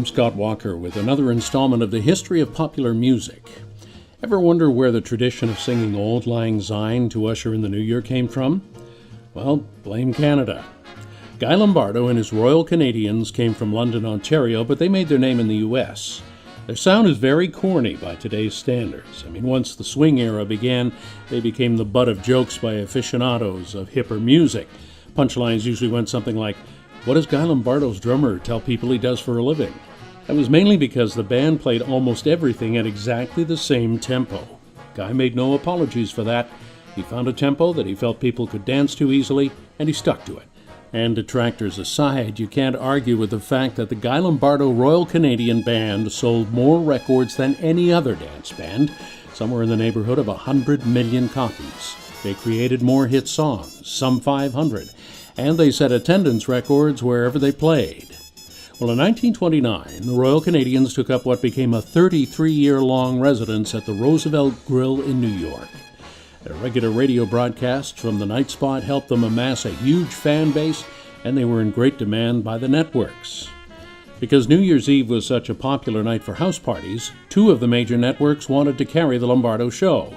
I'm Scott Walker with another installment of the History of Popular Music. Ever wonder where the tradition of singing Auld Lang Syne to usher in the new year came from? Well, blame Canada. Guy Lombardo and his Royal Canadians came from London, Ontario, but they made their name in the U.S. Their sound is very corny by today's standards. Once the swing era began, they became the butt of jokes by aficionados of hipper music. Punchlines usually went something like, "What does Guy Lombardo's drummer tell people he does for a living?" That was mainly because the band played almost everything at exactly the same tempo. Guy made no apologies for that. He found a tempo that he felt people could dance to easily, and he stuck to it. And detractors aside, you can't argue with the fact that the Guy Lombardo Royal Canadian Band sold more records than any other dance band, somewhere in the neighborhood of 100 million copies. They created more hit songs, some 500, and they set attendance records wherever they played. Well, in 1929, the Royal Canadians took up what became a 33-year-long residence at the Roosevelt Grill in New York. Their regular radio broadcasts from the night spot helped them amass a huge fan base, and they were in great demand by the networks. Because New Year's Eve was such a popular night for house parties, two of the major networks wanted to carry the Lombardo show.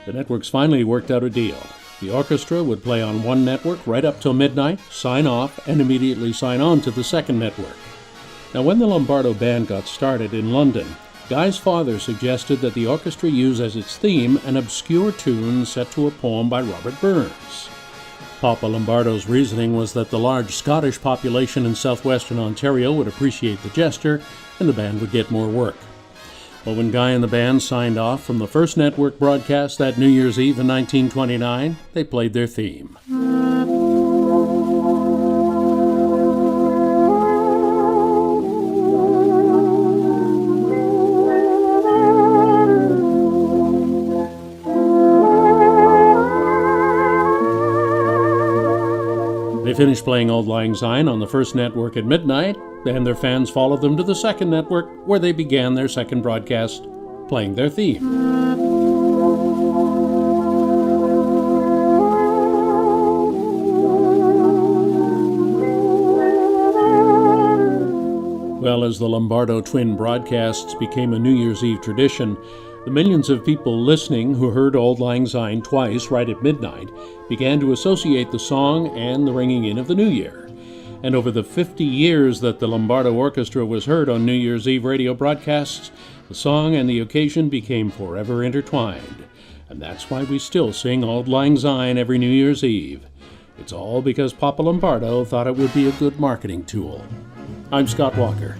The networks finally worked out a deal. The orchestra would play on one network right up till midnight, sign off, and immediately sign on to the second network. Now, when the Lombardo Band got started in London, Guy's father suggested that the orchestra use as its theme an obscure tune set to a poem by Robert Burns. Papa Lombardo's reasoning was that the large Scottish population in southwestern Ontario would appreciate the gesture, and the band would get more work. Well, when Guy and the band signed off from the first network broadcast that New Year's Eve in 1929, they played their theme. They finished playing Auld Lang Syne on the first network at midnight, and their fans followed them to the second network, where they began their second broadcast playing their theme. Well, as the Lombardo twin broadcasts became a New Year's Eve tradition, the millions of people listening who heard Auld Lang Syne twice right at midnight began to associate the song and the ringing in of the new year. And over the 50 years that the Lombardo Orchestra was heard on New Year's Eve radio broadcasts, the song and the occasion became forever intertwined. And that's why we still sing Auld Lang Syne every New Year's Eve. It's all because Papa Lombardo thought it would be a good marketing tool. I'm Scott Walker.